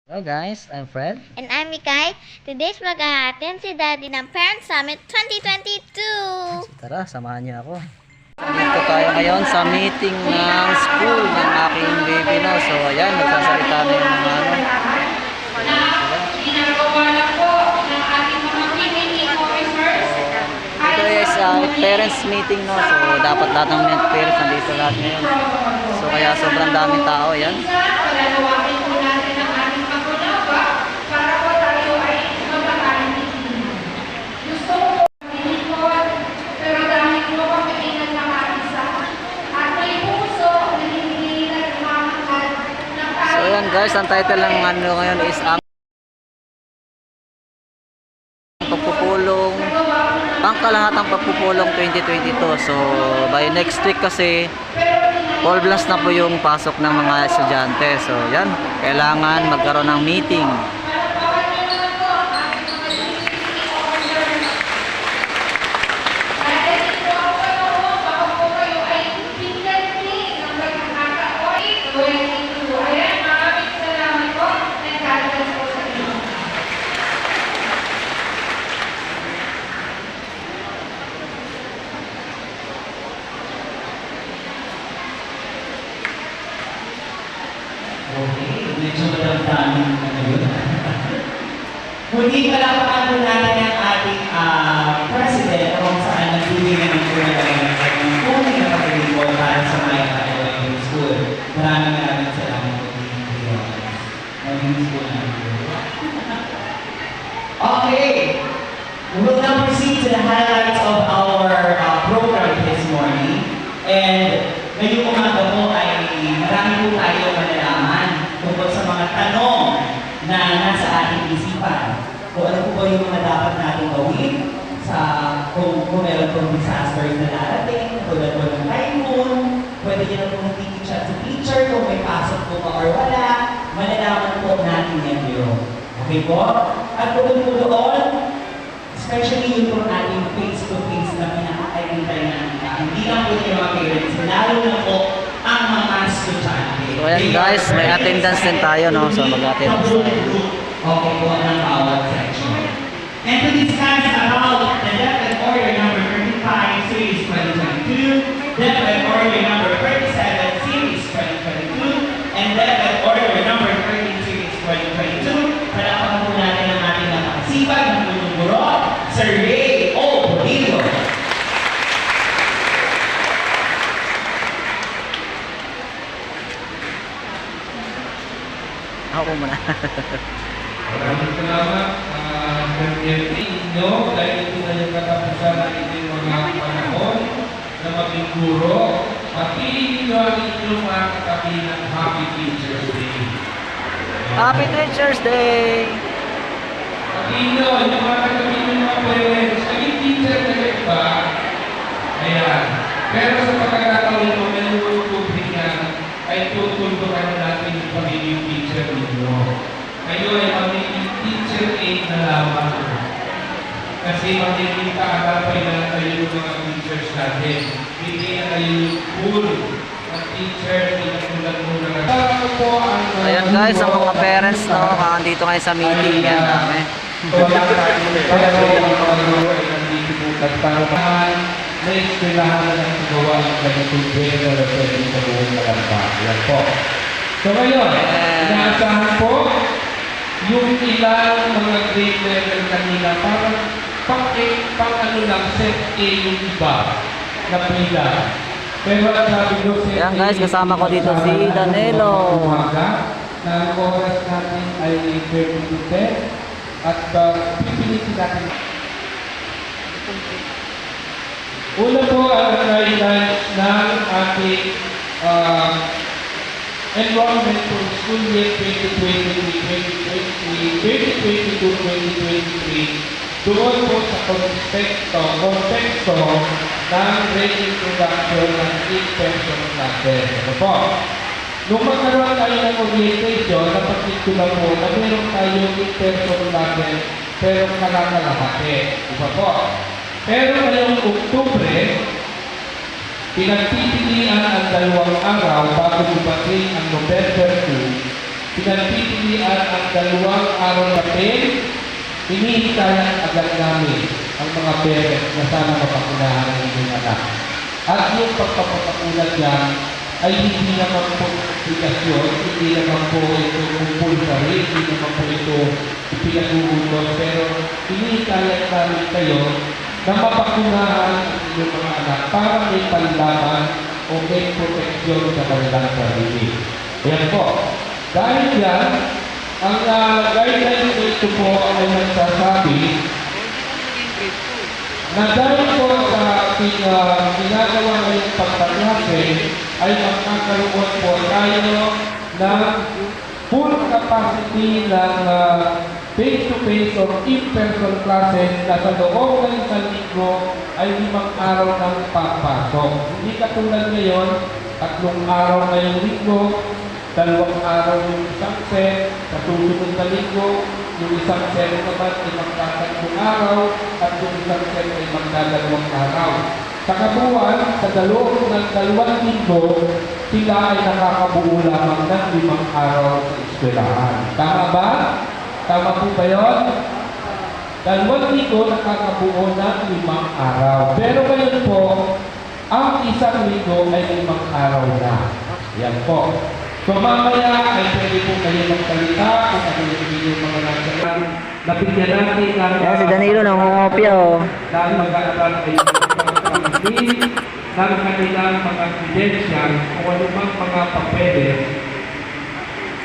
Hello guys, I'm Fred. And I'm Mikay. Today's mag-a-attend si Daddy ng Parent Summit 2022! So tara, samahan niyo ako. Dito tayo ngayon sa meeting ng school ng aking baby, no. So ayan, nagsasalita na yung mga ano. Ito is parents meeting, no. So dapat lahat ng parents nandito lahat ngayon. So kaya sobrang daming tao, yan. So yan guys, ang title ng ano ngayon is ang pagpupulong, pangkalahatang pagpupulong 2022. So by next week kasi full blast na po yung pasok ng mga estudyante. So yan, kailangan magkaroon ng meeting. Okay, medyo madamdamin na ngayon. Muli palakpakan po natin ang ating president kung saan nagbibigyan ng ng tunay na pag-report para sa mga ka-elementary school. Maraming salamat po din ng school natin. Okay, we will now proceed to the highlights of our program this morning. And ngayong umaga po ay marami po tayo malalaman tungkol sa mga tanong na nasa ating isipan. Kung ano po ba yung mga dapat natin gawin sa kung meron pong disasters na darating, tulad po ng typhoon, pwede nyo na po mag-teach sa teacher kung may pasok po ba or wala, malalaman po natin yan yun. Okay po? At kung po doon, especially yung po ating face-to-face na pinaka-identify natin, hindi lang po yung mga parents, lalo na po ang mga estudyante. So ayan guys, may attendance din tayo, no? So mag-attendance tayo. Okay po ng bawat section. And to discuss about the Debt and Order number 35 series 2022, Debt and Order number 37 series 2022, and Debt and Order number 13 series 2022, palakpakan po natin ang ating napakasipag ng punong guro, Sir Ray O. Bodillo. Ako muna. Maraming salamat inyo dahil ito na yung katapusan ng inyong mga panahon na maging guro. Pagpiliin nyo ang inyong mga katabi ng Happy Teacher's Day. Happy Teacher's Day! Pagpiliin nyo yung mga katabi ng mga parents. Naging teacher na rin ba? Ayan. Pero sa pagkakataon ito, may tutubig yan ay tutulungan natin yung pagiging teacher ninyo. Kayo ay magiging teacher aid na lamang. Kasi magiging kaagapay na kayo yung mga teachers natin. Hindi na kayo yung full na teacher, pinagkulat mo na Ayan guys, ang mga parents, no, andito ngayon sa meeting yan namin. Na-explainahan na ng gawa ng ganitong pwede na pwede sa buong kalamba. Yan po. So ngayon, inaasahan po yung ilang mga grade level kanina parang pang ano lang, set A yung iba na pila. Pero ang sabi ko, set Ayan guys, kasama ko dito si Danilo. Umaga, na ang oras natin ay 30 to 10 at pipilitin natin. Una po ang guidelines ng ating enrollment for school year 2022-2023 doon po sa konteksto ng grade introduction ng in-person classes. Ano po? Nung magkaroon tayo ng orientation, napakit ko lang po na meron tayong in-person classes pero kalakalahati. Diba po? Pero ngayong Oktubre, pinagpipilian ang 2 araw bago dumating ang November 2 pinagpipilian ang 2 araw na pen, inihintayan agad namin ang mga parents na sana mapakunahan ang inyong anak. At yung pagpapakulat yan ay hindi naman po obligasyon, hindi naman po ito compulsory, hindi naman po ito pinag-uutos, pero inihintayan namin kayo na mapakunahan ang inyong mga anak para may panlaban o may proteksyon sa kanilang sarili. Ayan po. Dahil yan, ang guideline ko ito po ay nagsasabi na dahil po sa ating ginagawa ngayong pagkaklase ay magkakaroon po tayo ng full capacity ng face-to-face or in-person classes na sa loob ng isang linggo ay 5 araw ng papasok. Hindi katulad ngayon, 3 araw ngayong linggo, 2 araw yung isang set, sa susunod na linggo, yung isang set naman ay magkatatlong araw, at yung isang set ay magdadalawang araw. Sa kabuuan, sa loob ng 2 linggo, sila ay nakakabuo lamang ng 5 araw sa eskwelahan. Tama ba? Tama po ba yun? 2 linggo nakakabuo ng 5 araw. Pero ngayon po, ang isang linggo ay 5 araw na. Yan po. So mamaya ay pwede po kayo magsalita kung ano yung mga nasa nabigyan natin ng Ayan, si Danilo nangungopia oh. dahil mag-aaral ay ng kanilang mga credentials o anumang mga papeles.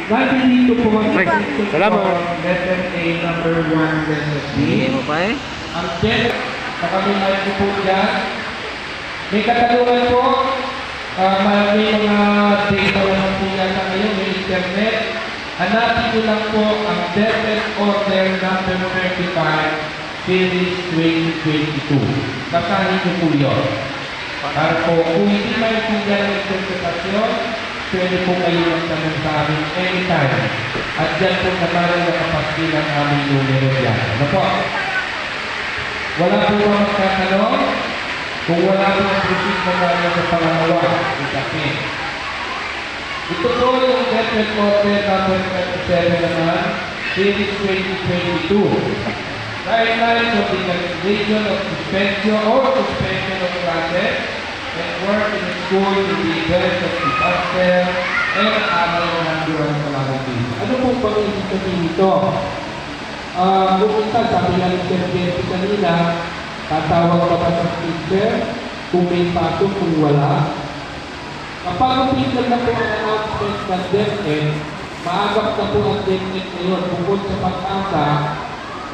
Dahil dito po ang letter A, number 1, letter B. Hindi mo pa eh. Ang debt, nakamilayan ko po dyan. May katanungan po, may mga data naman po yata ngayon, may internet. Hanapin ko lang po ang Debit Order number 35, Series 2022. Basahin ko po yun. Para po, kung hindi maintindihan ng interpretasyon, pwede po kayo magtanong sa amin anytime. At dyan po naman nakapaskil ang aming numero dyan. Ano po? Wala po ba magtatanong? Kung wala po ang proceed na gano'n sa pangalawa, ikapin. Ito po yung Debit Order number 27 naman, Series 2022. Guidelines of the cancellation of suspension or suspension of classes and work in the school in the event of disaster and other natural calamities. Ano po bang ibig sabihin nito? Kung minsan, sabi nga ng sergente kanina, tatawag ka ba sa teacher kung may pasok, kung wala? Kapag umpisa na po ang announcement ng DepEd, maagap na po ang DepEd ngayon bukod sa pag-asa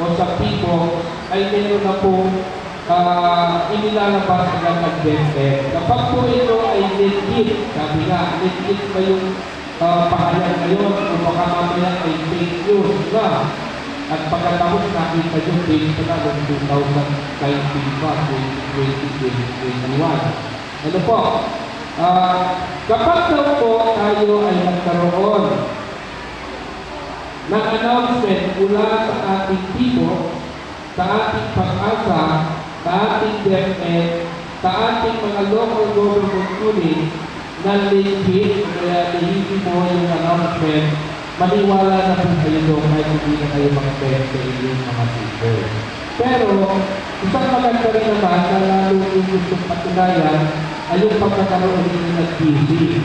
o sa PIBO ay meron na po inilalabas nila ng DepEd. Kapag po ito ay legit, sabi nga, legit ba yung pangalan ngayon o baka mamaya ay fake news na? At pagkatapos nakita yung date na noong 2019 pa, 2021. Ano po? Kapag daw po tayo ay nagkaroon ng announcement mula sa ating PIBO, sa ating pag-asa, sa ating DepEd, sa ating mga local government units na legit, kaya legit mo yung announcement, maniwala na po kayo doon kahit hindi na kayo mga pwede yung mga teacher. Pero, isang maganda rin naman na lalo yung gustong patunayan ay yung pagkakaroon nyo ng PC.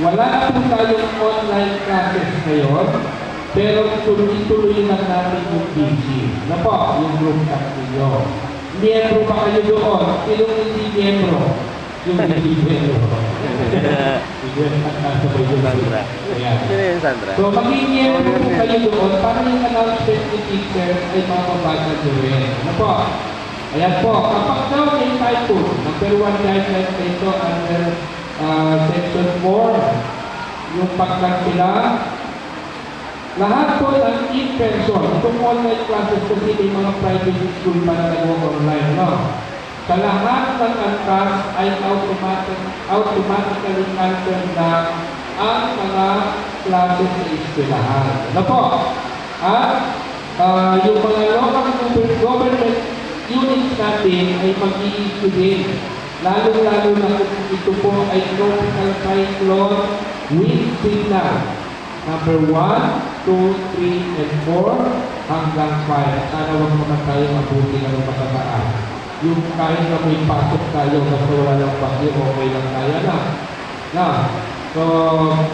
Wala na po tayong online classes ngayon, pero tuloy-tuloy na natin yung PC. Ano po? Yung group chat ninyo. Miyembro ba kayo doon? Sinong hindi miyembro? Yung hindi miyembro. So, maging miyembro po kayo doon para yung announcement ni teacher ay mapabasa doon. Ano po? Ayan po, kapag daw may typhoon, number 1 guideline na ito under section 4, yung pagkansila, lahat po ng in-person, itong online classes kasi may mga private school pa na nag-online, no? Sa lahat ng antas ay automatically cancel na ang mga classes sa eskwelahan. Ano po? At yung mga local government units natin ay mag-i-issue din. Lalo-lalo na kung ito po ay tropical cyclone wind signal. number 1, 2, 3, and 4 hanggang 5. Sana wag naman tayo mabuti ng matataas. Yung kahit na may pasok tayo basta wala lang bagyo, okay lang tayo na. So,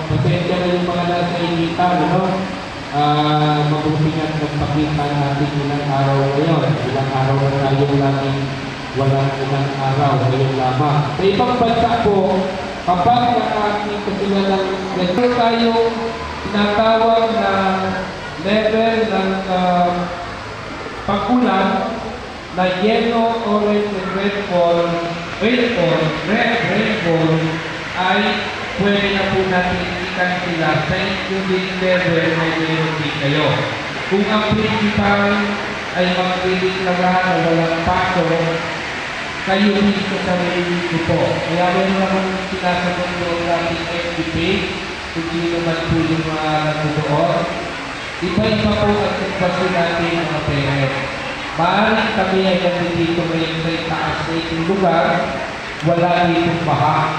pasensya na yung mga nasa initan, mabuti nga nagpakita natin ilang araw ngayon. Ilang araw na tayo laging walang ilang araw ngayon lamang. Sa ibang bansa po, kapag nakakita sila ng meron tayong tinatawag na level ng pag-ulan na yellow, orange, and red rainfall ay pwede na po natin ikan sila sa including level na meron din kayo. Kung ang principal ay magdidiklaga na walang pasok, kayo dito sa sarili ko po. Kaya meron akong sinasagot yung ating FB page, kung sino man po yung mga nagtutuon. Iba-iba po ang sitwasyon natin mga parents. Maaaring kami ay nandito ngayon sa itaas na itong lugar, wala ditong baha.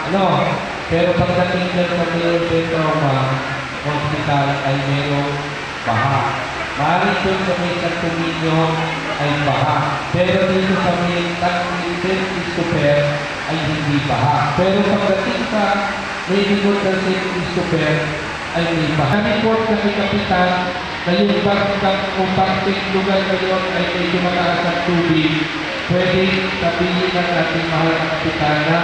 Pero pagdating lang sa Mayor de Roma Hospital ay merong baha. Maaaring doon sa may Santo Niño ay baha. Pero dito sa may San Christopher ay hindi baha. Pero pagdating sa may likod ng St. Christopher ay may baha. Kami po sa may kapitan na yung bangkang o bangking lugar ngayon ay medyo mataas ang tubig, pwede sabihin ng ating mahal na kapitan na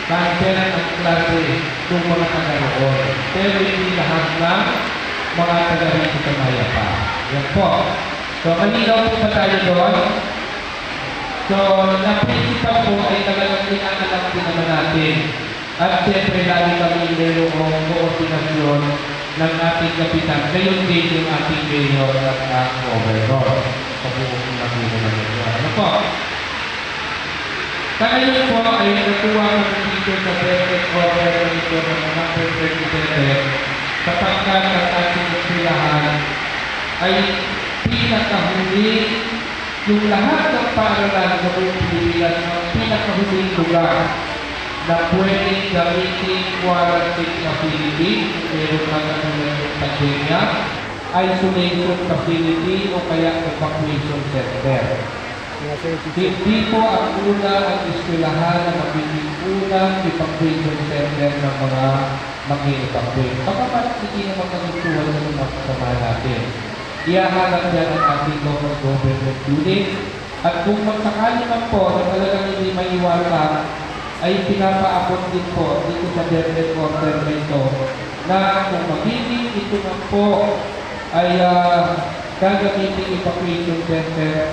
cancel ang klase ng mga taga-roon. Pero hindi lahat ng mga taga-rito sa Mayapa. Yan po. So, malinaw po pa tayo doon. So, na principal po ay talagang inaanak din naman natin. At siyempre, lagi kami mayroong koordinasyon ng ating kapitan. Ngayon din yung ating mayor at ang governor. Sa buong nabuo na ito. Ano po? Sa ngayon po ay natuwa kami dito sa President Governor ito ng number 37 sapagkat ang ating silahan ay pinakahuli yung lahat ng paaralan sa buong Pilipinas ng pinakahuling lugar na pwedeng gamitin quarantine facility, meron na katulad ng pandemya, isolation facility o kaya evacuation center. Hindi po ang una ang eskwelahan na magiging unang evacuation center ng mga mag-evacuate. Baka hindi naman magigtuwal ng mga kasama natin. Iahanap yan ang ating local government unit at kung magsakali man po na talagang hindi maiwala ay pinapaabot din po dito sa Deadline Order na ito na kung magiging ito na po ay gagamitin evacuation center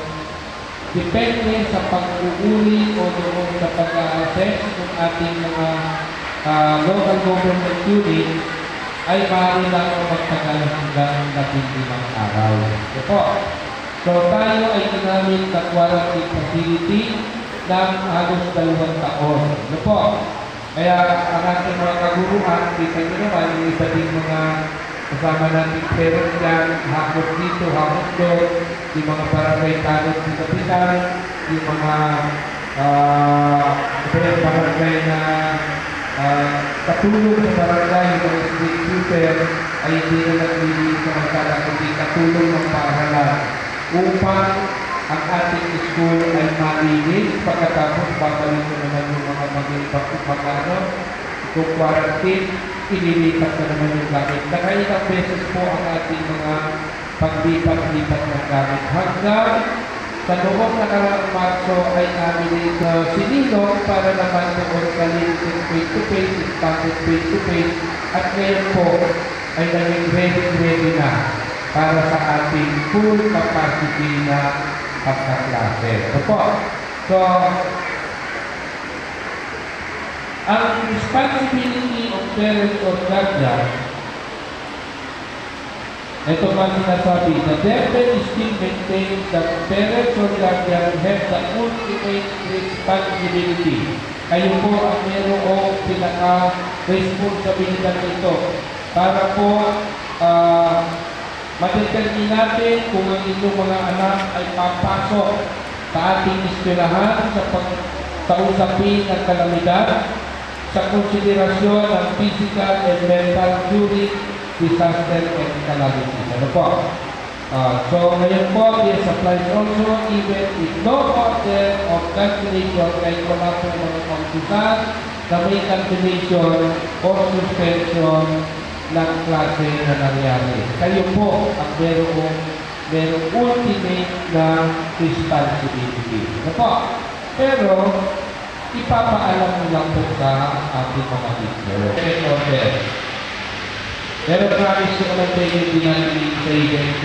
depende sa pag-uuli o doon sa pag-assess ng ating mga local government unit ay maaari lang magtagal hanggang 15 araw. Ito po. So tayo ay ginamit na quarantine facility ng halos 2 taon. Ito po. Kaya ang ating mga kaguruan, kita nyo naman yung iba din mga kasama natin parents dyan, hakot dito, hakot doon, yung mga barangay tanong sa kapitan, yung mga barangay na katulong sa barangay, yung mga street sweeper, ay hindi na nagbibigay sa magkala, kundi katulong ng paaralan upang ang ating school ay malinis pagkatapos babalik na naman yung mga mag-ano, kung quarantine, inilipat na naman yung gamit. Nakailang beses po ang ating mga paglipat-lipat ng gamit. Hanggang sa noong nakaraang Marso ay namin sinilong para naman noon kalinitin face-to-face, expanded face-to-face, at ngayon po ay naging ready na para sa ating full capacity na pagkaklase. Ito po. So, ang responsibility of parents or guardian, ito pa sinasabi, the DepEd still maintains that parents or guardian have the ultimate responsibility. Kayo po ang mayroong pinaka-responsibilidad nito para po ma-determine natin kung ang inyong mga anak ay papasok sa ating eskwelahan sa usapin ng kalamidad, sa konsiderasyon ng physical and mental during disaster and calamities. Ano po? So ngayon po, this applies also even if no order of cancellation kahit wala po mga pangkusan na may cancellation or suspension ng klase na nangyari. Kayo po ang merong ultimate na responsibility. Ano po? Pero, ipapaalam mo lang po sa ating mga teacher. Pero promise ko naman tayo hindi natin sa event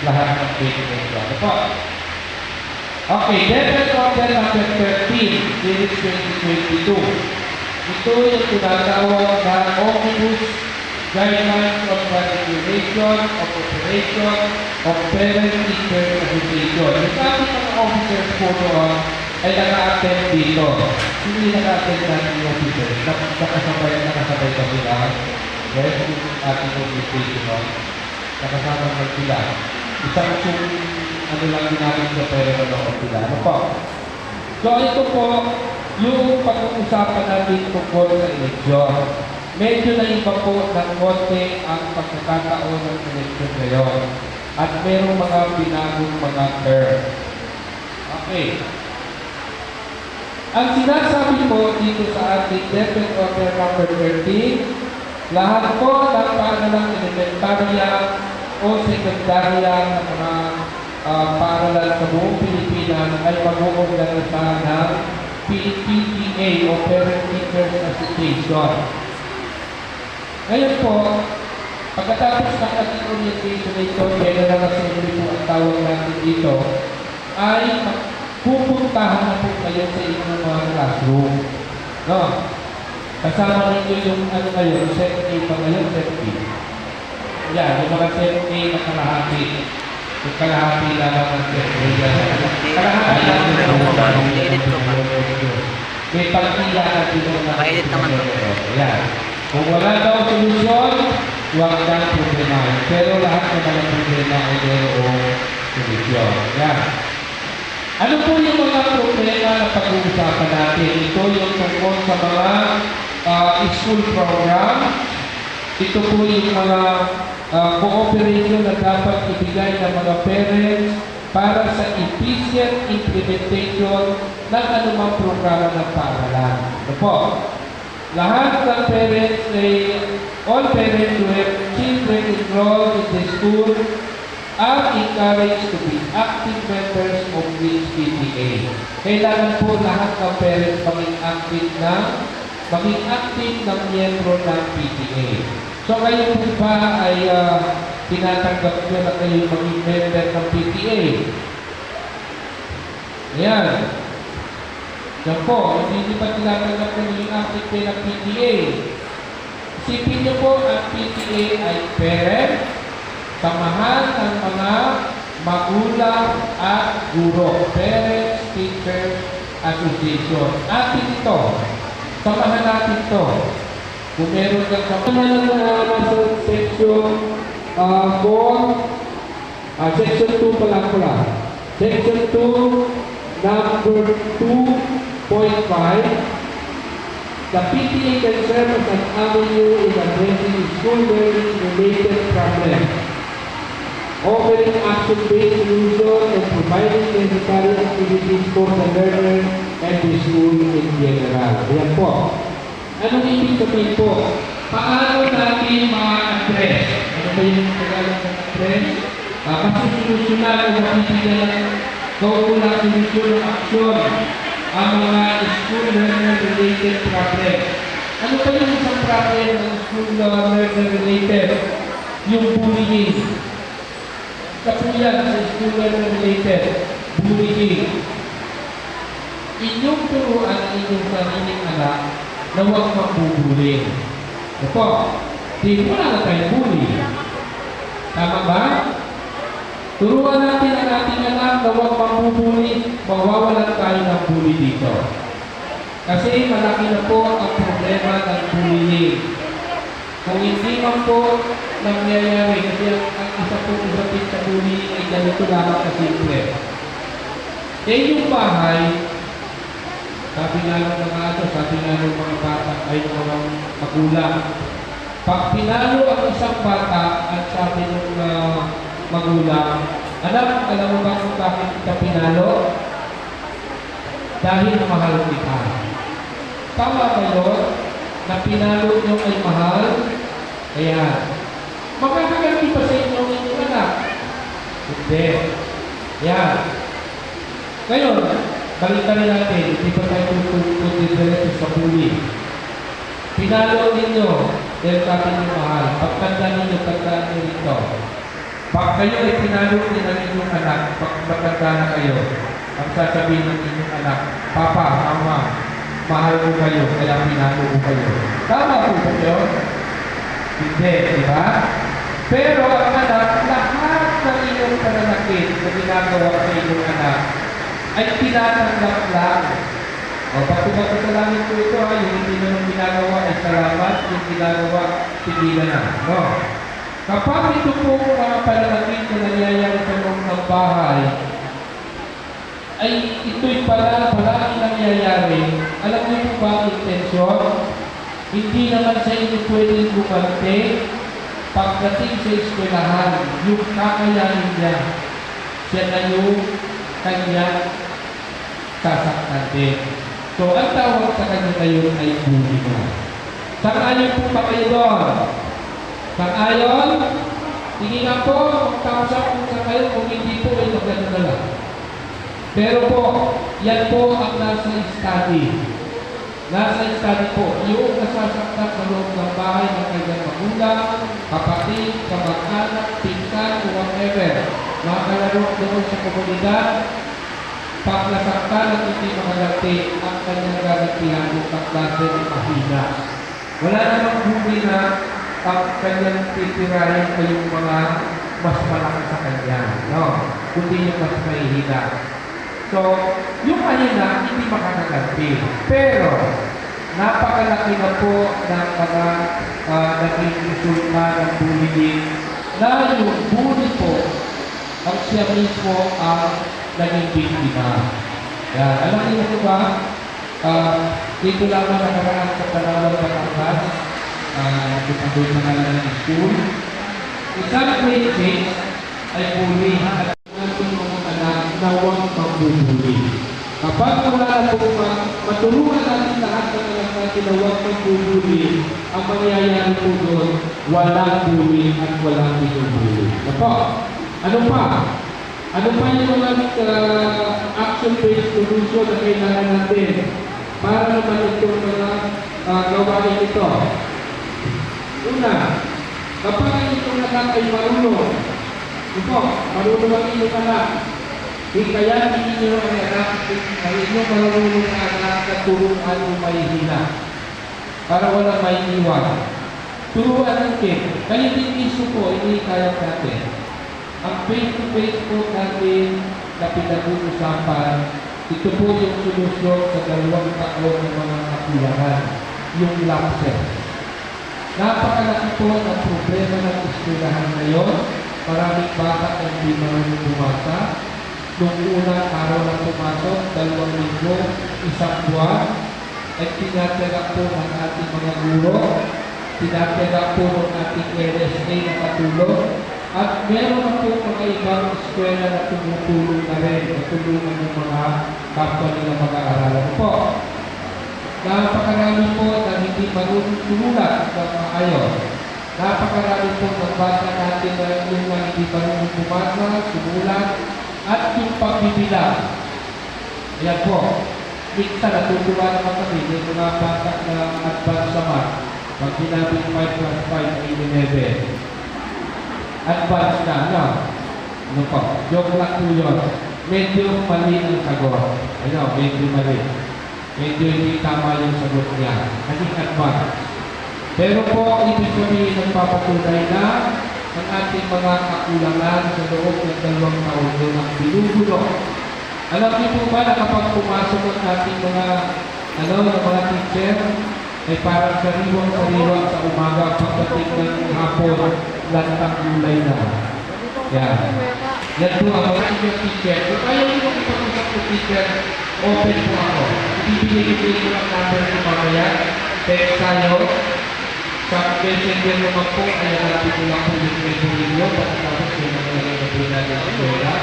lahat ng payment. Ano po? Okay, Debit Order number 13, series 2022. Ito yung tinatawag na Omnibus Guidelines on Regulation of Operation of Parent-Teacher Association. Yung sabi ng officers po doon ay naka-attend dito. Hindi naka-attend natin yung officers. Nakasabay ka sila. Yes, yung ating organization, nakasama ng sila. Isang ano lang ginamit sa pera ng sila. Ano po? So ito po, yung pag-uusapan natin tungkol sa eleksyon. Medyo na iba po ng konti ang pagkakataon ng eleksyon ngayon. At merong mga binagong mga term. Okay. Ang sinasabi po dito sa ating Debit Order number 13, lahat po ng paaralang elementarya o sekundarya ng mga paaralan sa buong Pilipinas ay mag-uorganisahan ng PTA o Parent Teachers Association. Ngayon po, pagkatapos ng ating orientation ito, General Assembly po ang tawag natin dito, ay pupuntahan na po kayo sa inyong mga classroom. No? Kasama ninyo yung ano ngayon, set A pa ngayon, set B. Yan, yung mga set A na kalahati. Yung kalahati lamang ng set A. Kalahati lamang ng Edit ko pa. may pagkila at yung mga Naka-edit naman to. Yan. Kung wala daw solusyon, huwag kang problema. Pero lahat ng mga problema ay mayroong solusyon. Yan. Ano po yung mga problema na pag-uusapan natin? Ito yung tungkol sa mga school program. Ito po yung mga cooperation na dapat ibigay ng mga parents para sa efficient implementation ng anumang programa ng paaralan. Ito po. Lahat ng parents all parents who have children enrolled in the school are encouraged to be active members of this PTA. Kailangan po lahat ng parents maging active ng miyembro ng PTA. So kayo po ba ay tinatanggap nyo na kayo maging member ng PTA? Ayan. Yan po, hindi pa tinatanggap na maging active kayo ng PTA. Isipin nyo po, ang PTA ay parent, samahan ng mga magulang at guro. Parents, Teachers Association. Atin ito. Samahan natin ito. Kung meron kang samahan sa section 4, section 2 pa lang pala. Section 2, number 2.5. The PTA can serve as an avenue in addressing school learning-related problems, offering action-based solutions and providing necessary activities for the learner and the school in general. Ayan po. Anong ibig sabihin po? Paano natin ma-address? Ano ba yung Tagalog ng address? Kasi solusyonan o mapipigyan ng kaukulang solusyon ng aksyon ang mga school learner-related problem. Ano ba yung isang problem ng school learner-related? Yung bullying. Kapuyan sa school learner-related. Bullying. Inyong turuan ang inyong sariling anak na huwag magbubuli. Ito, di mo na tayo bully. Tama ba? Turuan natin ang ating anak na huwag magbubuli, mawawalan tayo ng bully dito. Kasi malaki na po ang problema ng bullying. Kung hindi man po nangyayari, kasi ang isa po usapin sa bullying ay ganito lamang kasimple. Yung bahay, sabi nga ng mga sabi nga ng mga bata ay mga magulang, Pag pinalo ang isang bata at sabi ng magulang, anak, alam mo ba kung bakit kita pinalo? Dahil mahal kita. Tama ba yun? Na pinalo nyo ay mahal? Ayan. Makakaganti pa sa inyo ang inyong anak? Hindi. Ayan. Ngayon, balikan natin, hindi pa tayo tutututin sa bully. Pinalo ninyo, dahil sabi niyo mahal. Pagtanda ninyo, tandaan nyo rito. Pag kayo ay pinalo din ang inyong anak, pag matanda na kayo, ang sasabihin ng inyong anak, Papa, Mama, mahal ko kayo, kaya pinalo ko kayo. Tama po ba yun? Hindi, di ba? Pero ang anak, lahat ng inyong pananakit na ginagawa sa inyong anak, ay tinatanggap lang. O, pagkumatalangin ko ito, yung hindi naman ginagawa ay salamat, yung ginagawa, tigilan na. No? Kapag ito po mga pananakit na nangyayari sa loob ng bahay, ay ito'y palagi nangyayari. Alam niyo po ba ang intensyon? Hindi naman sa inyo pwedeng bumante pagdating sa eskwelahan, yung kakayanin niya, siya na yung kanya sasaktan din. So, ang tawag sa kanya ngayon ay bully na. Sang-ayon po ba kayo doon? Sang-ayon? Sige nga po, magkausap po sa kayo, kung hindi po ay maganda na lang. Pero po, yan po ang nasa study. Nasa study po, yung nasasaktan sa loob ng bahay ng kanyang magulang, kapatid, kamag-anak, pinsan, o whatever. Mga kalaro doon sa komunidad, pag nasaktan at hindi makaganti, ang kanyang gagantihan ng kaklase ng mahina. Wala namang huli na ang kanyang titirahin ay yung mga mas malaki sa kanya. No? Kundi yung mas mahihina. So, yung mahina, hindi makakaganti. Pero, napakalaki na po ng mga naging resulta ng bullying na yung bully po ang siya mismo ang naging biktima. Yan. Alam niyo po ba, dito lamang nakaraan sa Palawan, Batangas, doon sa ngalan ng school, isang grade 6 ay bully at natin mga anak na huwag magbubuli. Kapag wala na po matulungan natin lahat ng anak natin na huwag magbubuli, ang mangyayari po doon, walang bully at walang binubuli. Ano pa? Ano pa yung mga action-based solution na kailangan natin para naman itong mga gawain ito? Una, kapag ang itong anak ay marunong, marunong ang inyong anak, kaya hindi nyo ang anak, ang inyong marunong na anak na turuan o mahihila para walang maiiwan. Turuan natin. Kaya din iso po, hindi kaya natin. Ang face-to-face po natin na pinag-uusapan, ito po yung solusyon sa dalawang taon ng mga kakulangan, yung lapses. Napakalaki po ang problema ng eskwelahan ngayon. Maraming bata na hindi marunong bumasa. Nung unang araw na pumasok, 2 linggo, 1 buwan, ay tinatyaga po ng ating mga guro, tinatyaga po ng ating LSA na katulong, at meron na po mga ibang eskwela na tumutulong na rin, natulungan ng mga kapwa nila mag-aaralan po. Napakarami po na hindi marunong sumulat ng maayos. Napakarami po nagbasa natin na yung mga hindi marunong bumasa, sumulat, at yung pagbibilang. Ayan po. Minsan natutuwa naman kami yung mga bata na advance sa math. Pag sinabing 5 plus 5 ay 11. Advance na, no? Ano po? Joke lang po yun. Medyo mali ang sagot. Ano? Medyo mali. Medyo hindi tama yung sagot niya. Naging advance. Pero po, ibig sabihin nagpapatunay na ang ating mga kakulangan sa loob ng 2 taon doon ang binubulok. Alam niyo po ba na kapag pumasok ang ating mga mga teacher, ay parang sariwang-sariwang sa umaga pagdating ng hapon, lantang gulay na. Yan. Yan po ang mga teacher. Kung ayaw niyo makipag-usap po teacher, open po ako. Ibibigay ko ang number ko mamaya. Text tayo. Sa messenger naman po, ay hanapin ko lang po yung medyo ninyo, pagkatapos yung mga nalagay na ng eskwela.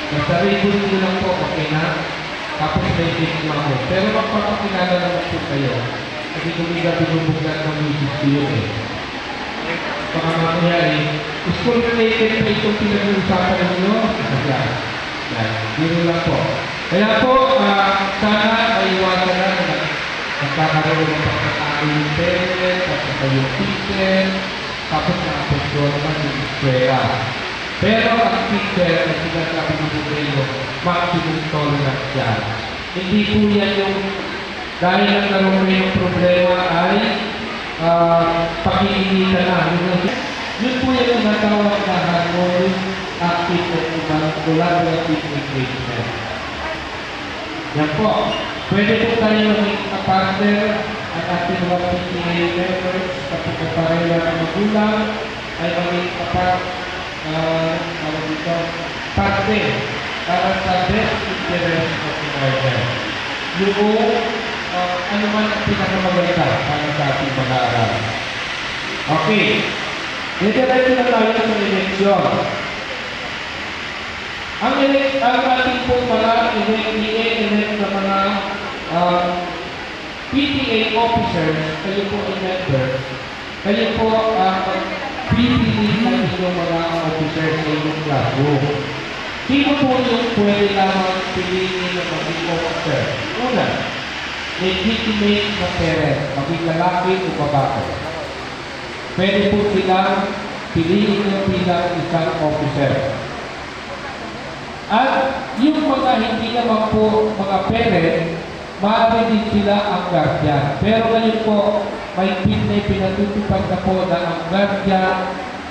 Basta label nyo lang po, okay na? Tapos message mo ako. Pero magpapakilala naman po kayo. Kasi kung hindi ka binubugnan ng music yun eh. Baka mangyari, school related pa itong pinag-uusapan ninyo. Yan, yun lang po. Kaya po, sana ay iwasan na nagkakaroon ng pagkakaroon yung parent, pagkakaroon yung teacher, tapos nakapagdo naman yung eskwela. Pero ang teacher, na sinasabi ng Bukrelo, maximum tolerance yan. Hindi po yan yung, dahil ang naroon yung problema ay pakiinitan na. Yun po yung natawag na harmonic active and collaborative engagement. Yan po. Pwede po tayo maging partner at ating mga PTA members kapag kapareha ng magulang ay maging parte para sa best interest of the order. Yung ano man ang pinakamaganda para sa ating mag-aaral. Okay. Diretso na tayo sa eleksyon. Ang ating po mga i-elect na mga PTA officers, kayo po ay member, kayo po pipili ng inyong mga officers sa inyong classroom. Sino po yung pwede lamang piliin ng maging officer? Una, legitimate na parent, maging lalaki o babae. Pwede po silang piliin ng bilang isang officer. At yung mga hindi naman po mga parent, maaari din sila ang guardian. Pero ngayon po, may pinatutupad na po na ang guardian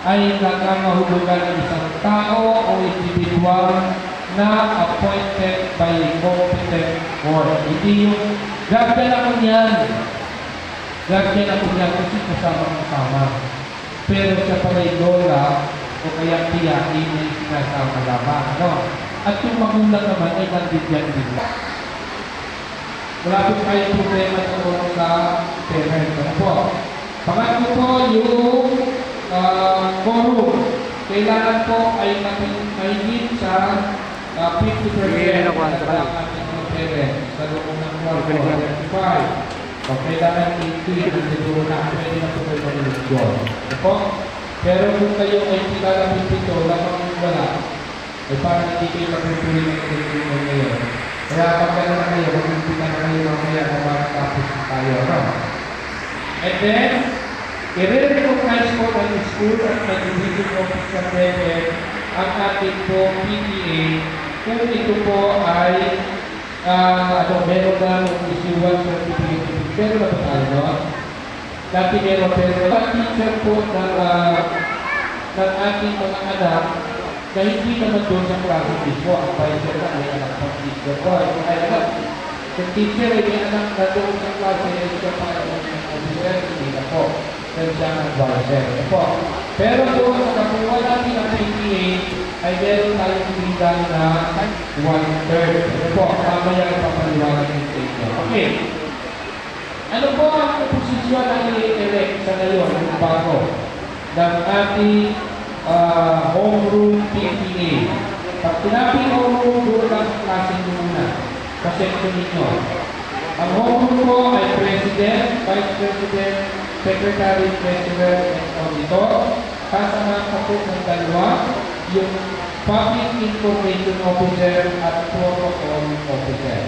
ay nangangahulugan ng isang tao o individual na appointed by a competent board. Hindi yung guardian ako niyan. Guardian ako niyan kasi kasama-kasama. Pero siya pala'y lola o kaya tiyakin na sinasama lamang. No? At yung magulang naman ay nandidyan din. Wala po kayong problema tungkol sa parent. Ano po? Pangatlo po yung quorum. Kailangan po ay mahigit sa 50% ng ating mga parents sa loob ng 145. So, kailangan i-tweet ang siguro na pwede na po kayo mag-eleksyon. Ano po? Pero kung kayo ay kilalapit ito, lamang wala, ay parang hindi kayo mag-repulit ng eleksyon ngayon. Kaya pag gano'n na kayo, mag-repulit na kayo mamaya na makatapos na tayo. No? And then, i-recognize po ng school at mag-ibigin office ng level ang ating po PTA kung ito po ay meron na ng isiwan certificate. Pero na ba tayo, no? Dati meron, pero ang teacher po ng ating mga anak na hindi naman doon sa klase mismo. Ang advisor na may anak ng teacher po. Ay anak, yung teacher ay may anak na doon sa klase ay siya pa ng officer, hindi na po. Pero siya ang advisor. Pero doon sa kapuha natin ang PTA ay meron tayong bilang na 1/3. Ano po? Mamaya ang papaliwanag ng inyo. Okay. Ano po ang posisyon na i-elect sa ngayon ng bago ng ating homeroom PTA? Pag tinaping homeroom, doon lang ang klase nyo muna. Kasi ito ninyo. Ang homeroom po ay President, Vice President, Secretary, Treasurer, and Auditor. Kasama pa po ng dalawa, yung Public Information Officer at Protocol Officer.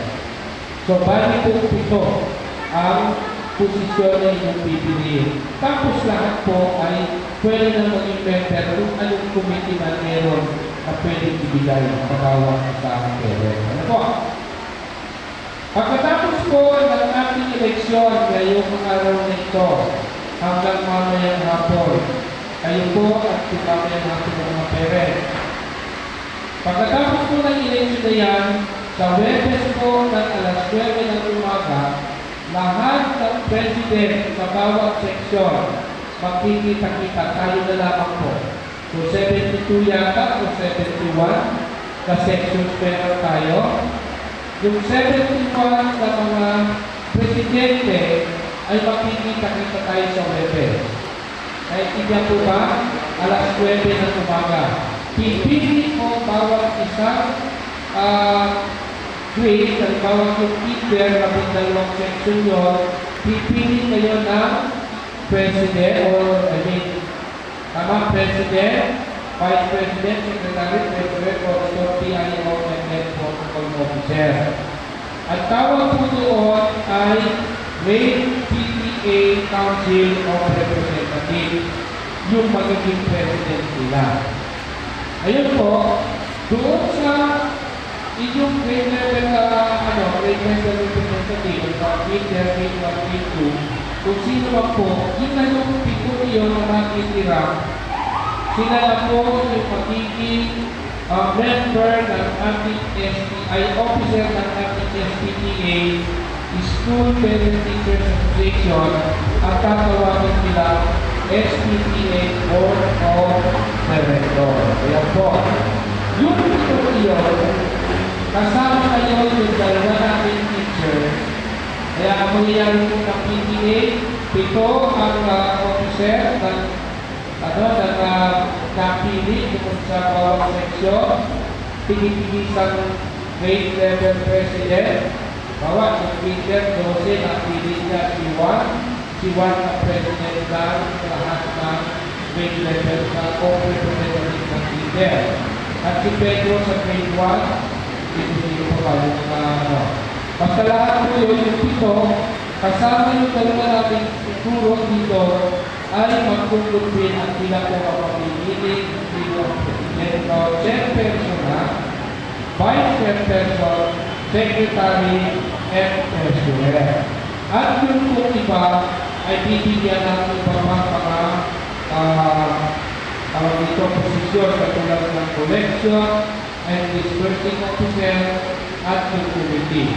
So, bali po ito ang posisyon na inyong pipiliin. Tapos lahat po ay pwede na maging member kung anong committee na meron na pwede ibigay sa bawat isang parent. Ano po? Pagkatapos po ng ating eleksyon ngayong araw na ito hanggang mamayang hapon, kayo po at mamayang hapon ng mga parent. Pagkatapos po ng eleksyon na yan, sa Webes po ng alas 9 ng umaga, lahat ng president sa bawat seksyon magkikita-kita, tayo na lamang po. So 72 yata o 71 na sections meron tayo. Yung 71 na mga presidente ay magkikita-kita tayo sa Webes. Naintindihan po ba? Alas 9 ng umaga. Pipili mo bawat isang grade, halimbawa yung teacher, 12 section yun, pipili kayo ng president or, president, vice president, secretary, treasurer, auditor, PIO, and then protocol officer. Ang tawag po doon ay Grade PTA Council of Representatives, yung magiging president nila. Ayun po, doon sa inyong grade level grade level representative, grade 1, grade 2, kung sino ba po, yun na yung pito yun na makitira, sila na po yung magiging member ng ating SPI, officer ng ating SPTA, School Parent Teachers Association, at tatawagin nila SPTA Board of Directors. Kaya po, yung pito yun, kasama kayo yung dalawa natin teacher. Kaya ang mangyayari po ng PTA, pito ang officer ng napili kung sa bawat seksyon, pinipilisang grade level president, bawat yung teacher, 12, napili niya si 1 na president lang sa lahat ng grade level na representative ng teacher. At si Pedro sa grade 1, hindi ko pa yung basta lahat po yun, yung pito, kasama yung dalawa natin siguro dito, ay magkukulpin ang sila po kapapilinig bilang president o chairperson na, vice chairperson, secretary, and treasurer. At yung po iba ay bibigyan ng ibang mga posisyon katulad ng collection and disbursing officer at yung committee.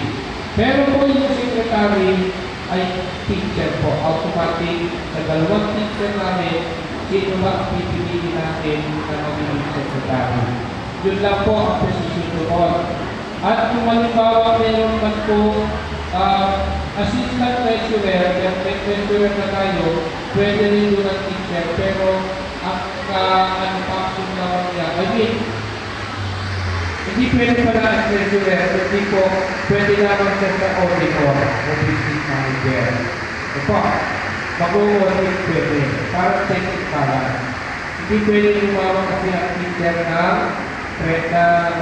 Pero po yung secretary ay teacher po, automatic sa dalawang teacher namin, sino ba ang pipiliin natin na magiging secretary. Yun lang po ang posisyon doon. At kung halimbawa meron man po assistant treasurer, yung treasurer na tayo, pwede rin doon ang teacher, pero ang function naman niya, hindi pwede pala ang treasurer, hindi po pwede naman siya sa auditor o business manager. Ito, mag-audit pwede, para technical lang. Hindi pwede lumawang kasi ang teacher na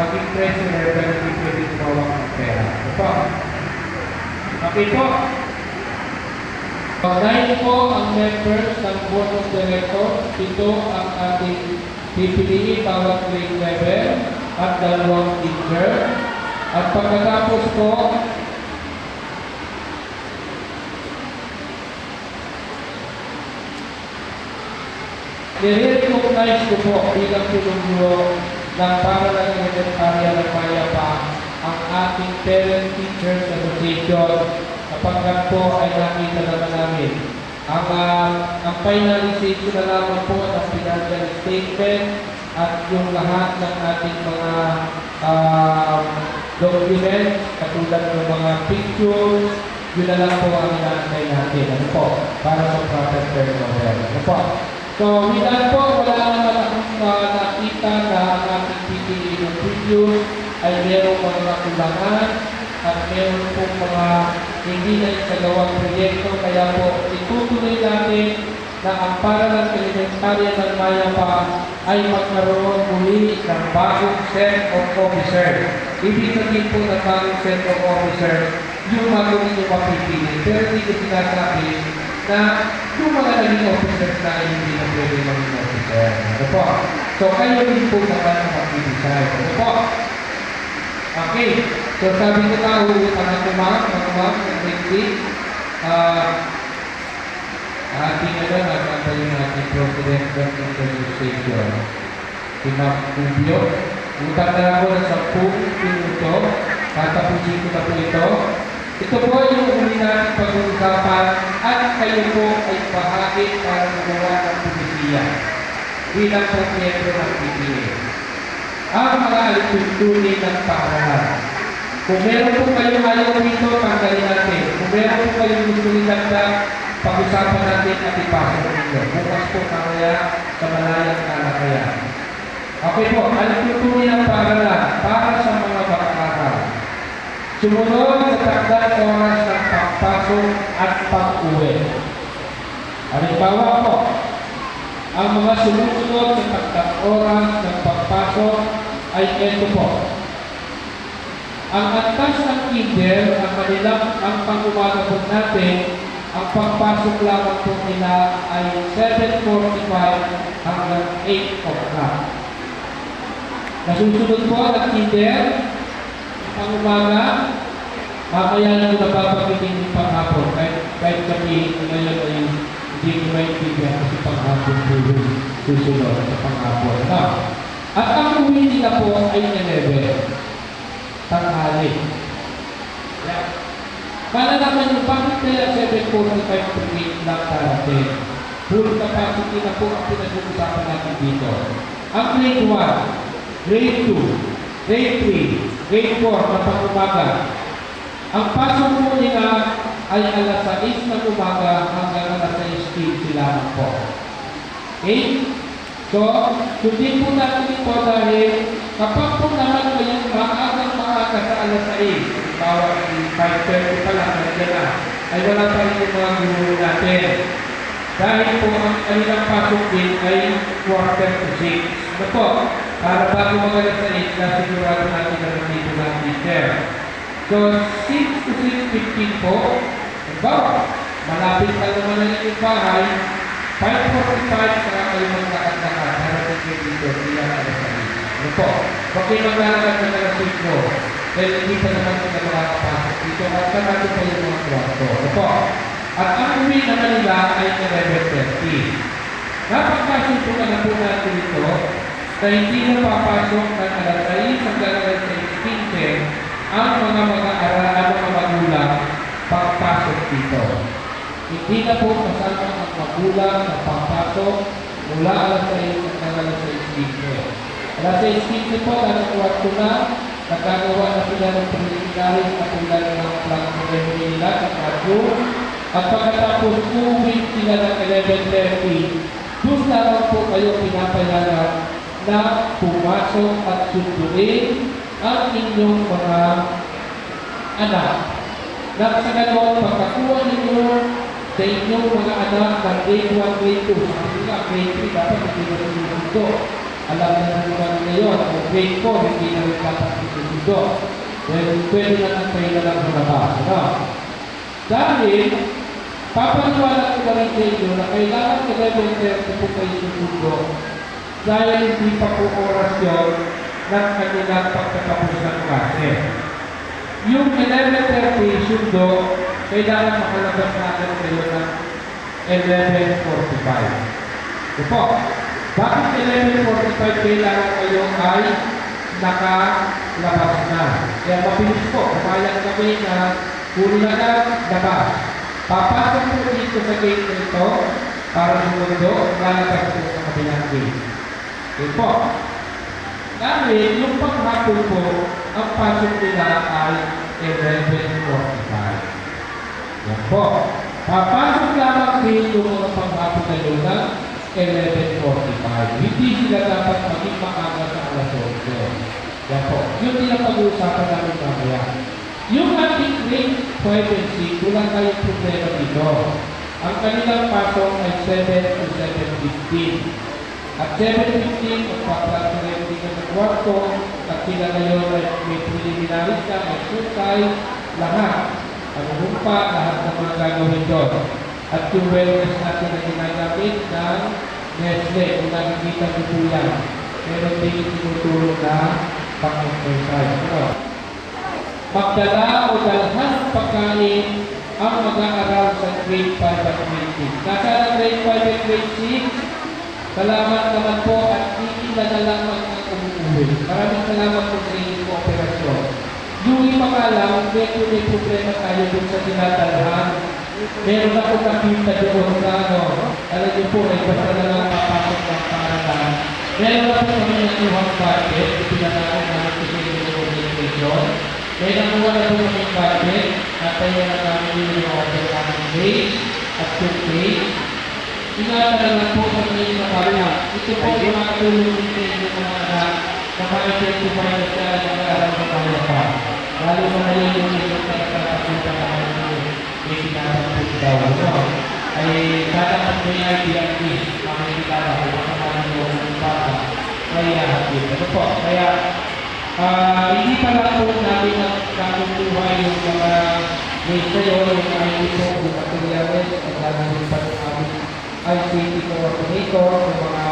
maging treasurer, pero hindi pwede lumawang ang pera. Ito. Okay po. 9 po ang members ng Board of Directors. Ito ang ating pipiliin bawat grade level at dalawang teacher. At pagkatapos po, i-recognize ko po bilang pinunggulo ng Paralang Elementarya ng Mayapa ang ating Parent Teachers Association. Kapag po ay nakita naman namin ang finalization na lamang po ng financial statement at yung lahat ng ating mga documents, katulad ng mga pictures, yun na lang po ang inaantay natin. Ano po? Para sa proper turnover. Ano po? So, with that po, wala naman akong nakita na ang ating PTA ng previous ay merong mga kulangan at meron pong mga hindi na isagawang proyekto. Kaya po, itutuloy natin na ang Paralang Elementarya ng Mayapa ay magkaroon muli ng bagong set of officers. Ibig sabihin po ng bagong set of officers, yung magawin yung mapipili. Pero hindi ko sinasabi na yung mga naging officers na ay hindi na pwede maging officer. Ano po? So, kayo din po naman ang mag-decide. Ano po? Okay. So, sabi ko na, uutang ako ma'am, ng grade 6. Ating nagkakanta yung ating President ng Interpretation. Pinakubyo. Utang na ako ng 10 minuto. Tatapusin ko na po ito. Ito po yung uli natin pag-uusapan at kayo po ay bahagi para magawa ng pumisiya bilang po miyembro ng PTA. Ang mga alituntunin ng paaralan. Kung meron po kayong ayaw dito, tanggalin natin. Kung meron po kayong gusto nilagdag, pag-usapan natin at ipasok ninyo. Bukas po mamaya sa malayang talakayan. Okay po, ang tutuloy ng paaralan para sa mga baka-aral. Sumunod sa takdang oras ng pagpasok at pag-uwi. Halimbawa po, ang mga sumusunod sa takdang oras ng pagpasok ay ito po. Ang antas ng kinder, ang pang-umaga po natin, ang pagpasok lamang po nila ay 7:45 hanggang 8 o'clock. Nasusunod po ang kinder, pang-umaga, mamaya na ito napapagitin yung panghapon. Kahit sabihin ko ngayon ay hindi ko maintindihan kasi panghapon po yung susunod sa panghapon. At ang uwi nila po ay 11. Tanghali. Malalaman nyo, bakit kaya 7:45 to 8 lang darating? Full capacity na po ang pinag-uusapan natin dito. Ang grade 1, grade 2, grade 3, grade 4 na pag-umaga. Ang pasok po nila ay alas 6 ng umaga hanggang alas 6:15 lamang po. Okay? So, sundin po natin ito dahil kapag po naman kayong maagang sa alas 6, bawat 5:30 pa lang, ay wala pa rin yung mga guru natin. Dahil po ang kanilang pasok din ay 4:45. Ano po? Para bago mag-alas 6, nasigurado natin na nandito ng teacher. So, 6 to 6:15 po, malapit ka naman na yung bahay, 5:45 saka kayo maglakad-lakad para sa dito, sila na alas 6. Ano po? Huwag kayo maglalakad na alas 5. Dahil hindi pa naman sila makakapasok dito at sarado pa yung mga kwarto. Ano po? At ang uwi naman nila ay 11:30. Napagkasunto na po natin ito na hindi na papasok ng alas 6 hanggang alas 6:15 ang mga mag-aaral, ang mga magulang pagpasok dito. Hindi na po kasama ang magulang sa pagpasok mula alas 6 hanggang alas 6:15. Alas 6:15 po, ang kwarto na, nagkagawa na sila ng preliminary na tulad ng plan nila sa classroom. At pagkatapos uuwi sila ng 11:30, doon lamang po kayo pinapayagan na pumasok at sunduin ang inyong mga anak. Nang sa ganon, pagkakuha ninyo sa inyong mga anak ng grade 1, grade 2, sabi nga, grade 3, dapat hindi na sinusundo. Alam na naman ngayon, ang grade 4, hindi na rin dapat sinusundo. Then, pwede na ang kayo na lang sa labas. Dahil, papaniwala ko na rin sa inyo na kailangan 11:30 po kayo susundo dahil hindi pa po oras yun ng kanilang pagkatapos ng klase. Yung 11:30 sundo, kailangan makalabas natin kayo ng 11:45. Ito po, bakit 11:45 kailangan kayo ay nakalabas na? Kaya mabilis po, kapayang kami na puro na lang labas. Papasok po dito sa gate nito para sumundo, lalabas po sa kabilang gate. Ito po. Dahil yung panghapon po, ang pasok nila ay 11:45. Yan po. Papasok lamang din yung mga panghapon na yun ng 11:45. Hindi sila dapat maging maaga sa alas 8. Yan po. Yun din ang pag-uusapan namin mamaya. Yung ating grade 5 and 6, wala tayong problema dito. Ang kanilang pasok ay 7 to 7:15. At 7:15, magpapasarin din ng kwarto at sila ngayon ay may preliminary ka, exercise, lahat. Ang humpa, lahat ng mga gagawin doon. At yung wellness natin na ginagamit ng Nestle, kung nakikita nyo po yan, meron din tinutulong na pang-exercise. Magdala o dalhan ng pagkain ang mag-aaral sa grade 5 at grade 6. Nasa ang grade 5 at grade 6, salamat naman po at hindi na lamang ang umuwi. Maraming salamat po sa inyong kooperasyon. Yung iba ka lang, medyo may problema tayo dun sa tinadalhan. Meron ako nakita doon sa alam niyo po, ay basta na lang papasok ng paaralan. Meron ako kami nakuhang budget, ipinanakot namin sa inyong organization. May nakuha na po kami budget, at tayo na namin yung order namin days. at toothpaste. Ingatan lang po sa inyong mga anak. Ito po yung mga tulong din sa inyong mga anak na ma-identify na siya ng mag-aaral ng kaya pa. Lalo na ngayon yung inyong nakakapagpunta na may pinapagpunta daw. No? Ay tatapat mo yung IDMP, makikita ko kung makakalang yung bata. Kaya hapit. Ano po? Kaya hindi pa lang po namin nagkakukuha yung mga may kayo, yung ID po, yung materials, at lalong pa ng aming ICT coordinator, yung mga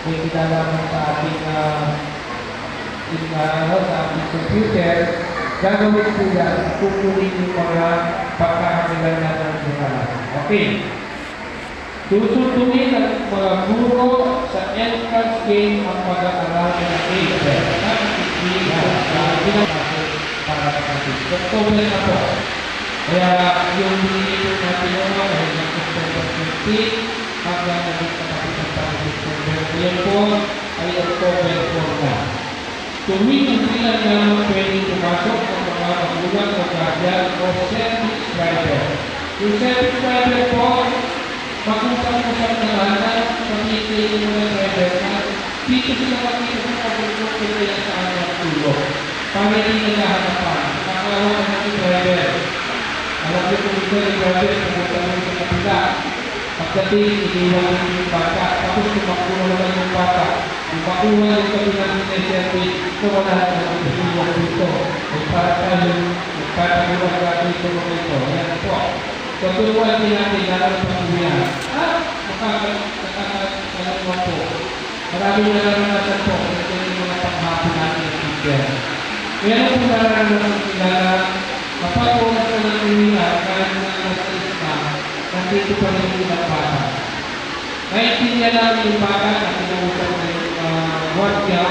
may kinalaman sa ating sa ating computer. Gagawin po yan, kukunin yung mga pagkakakilan na ng mga. Okay. Susunduin ang mga guro sa entrance game ang pag-aaral ng April. Para sa kapatid. October na po. Kaya yung binigay natin yung mga hanggang October 15 hanggang naging kapatid ng October. Yan po ay October 4 na. Tuwing ang sila naman pwedeng pumasok ng mga magulang o guardian o service driver. Yung service driver po, mag-usap-usap naman na pamilya yung mga driver na dito sila makita sa pagkakulong sila yung sa kanyang tulog. Para hindi nagahanapan, nakakawa ka ng driver. Alam niyo kung ito yung driver, pumunta mo sa kapila. Pagdating, iniwan mo yung bata, tapos tumakbo naman yung bata. Yung makuha yung kabilang service, ito wala na ng iniwan dito. Ay para tayo, magpatagulang natin ito mga ito. Yan po. Tutulungan din natin lalo sa pag-uwihan. Nakakalaman po. Maraming naranasan po. Ito yung mga paghapon natin ng teacher. Meron po naranasan sila na kapag oras na ng uwihan, kahit na nasa isma, nandito pa rin yung ilang bata. Naintindihan namin yung bata na pinausap na yung guardia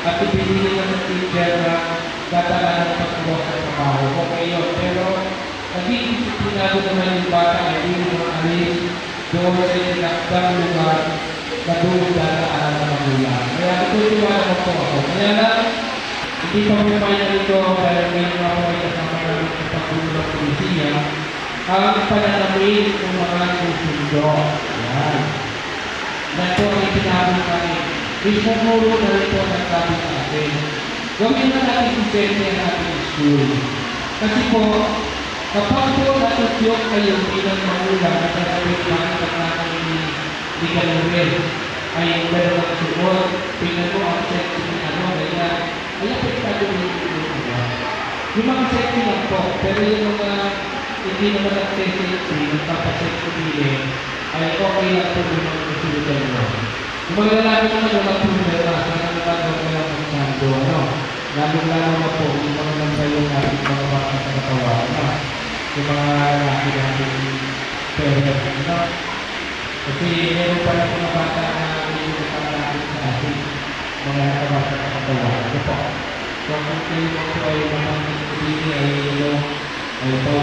at ipinili na ng teacher na datalaan ng pag-uwas sa trabaho. Okay yun. Pero naging disiplinado naman yung bata ay hindi mga alis doon sa tinakdang lugar na doon dadaan ng magulang. Kaya natutuwa naman po ako. Kaya lang, hindi pa po kayo nito dahil may mga po ay kasama namin sa pagbulo ng polisiya ang pananamin ng mga susundo. Yan. Yan po ang itinabong kami. Mismo muro na rin po nagsabi sa atin. Gawin na natin yung sente ng ating school. Kasi po, kapag po natutyok kayo bilang magulang at nasabit lang sa natin ni Galuel ay dalawang sunod, tingnan mo ang sexy ng kaya apektado rin yung mga sexy lang po, pero yung mga hindi naman nag-sexy, nagpapasexy bilin, ay okay lang po yung mga susunod mo. Yung mga lalaki naman walang problema, sana naman huwag na lang ang sando, lalo-lalo na po yung mga nagsayo natin mga baka sa katawan, yung mga lalaki natin pero, kasi meron pa lang mga bata na hindi na natin sa atin, mga nakabasa sa katawan. Ano po? So, kung kayo po ay mga hindi ay ito.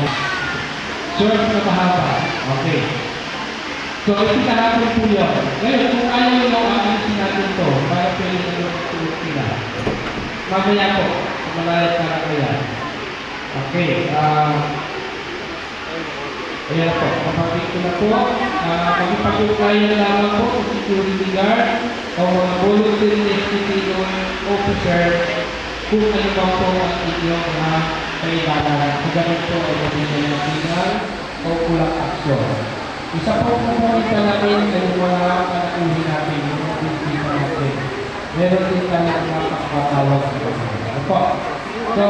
Short na mahaba. Okay. So, ito kahapon po yun. Ngayon, kung ayaw nyo ang natin to, para pwede na yung tulog sila. Mamaya po, malayat na lang kaya. Okay. Ayan po, kapatid ko na po. Magpapagkain na lamang po sa security guard o mga voluntary investigator officer kung ano ba po ang inyong kailangan. Kung ganun po ay mabigay ng signal o kulang aksyon. Isa po pumunta namin ay mga panakuhin natin yung mga bisita natin. Meron din kami ang mapakatawag sa mga. Ano po? So,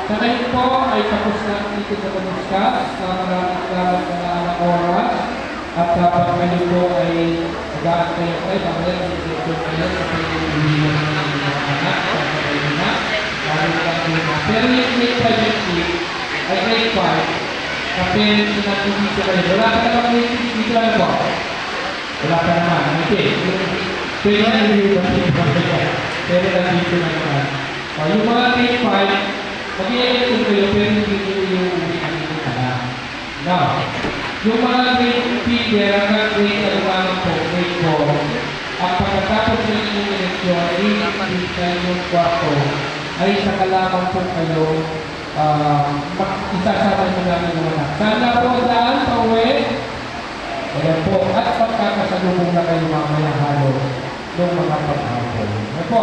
sa ngayon po ay tapos na dito sa Kamuskas sa maraming oras at kapag kayo po ay mag-aantay kayo mamaya mag-aantay kayo sa pag-uwihan ng mga anak sa kayo na lalo lang na. Pero yung grade 5 ay grade 5 na parents na nandito kayo. Wala ka naman dito ano po? Wala ka naman. Okay. Pwede na yung pero nandito na naman. Yung mga grade 5 mag-i-election kayo pero hindi ko yung umihan nyo na. Now, yung mga grade feeder hanggang grade alaman po, grade 4, ang pagkatapos ng inyong eleksyon, i-increase na yung kwarto, ay sa kalaman po kayo, isasama nyo namin yung anak. Sana po daan, pauwi, Ayan po, at pagkakasalubong na kayo mamaya halo ng mga paghapon. Ayan po.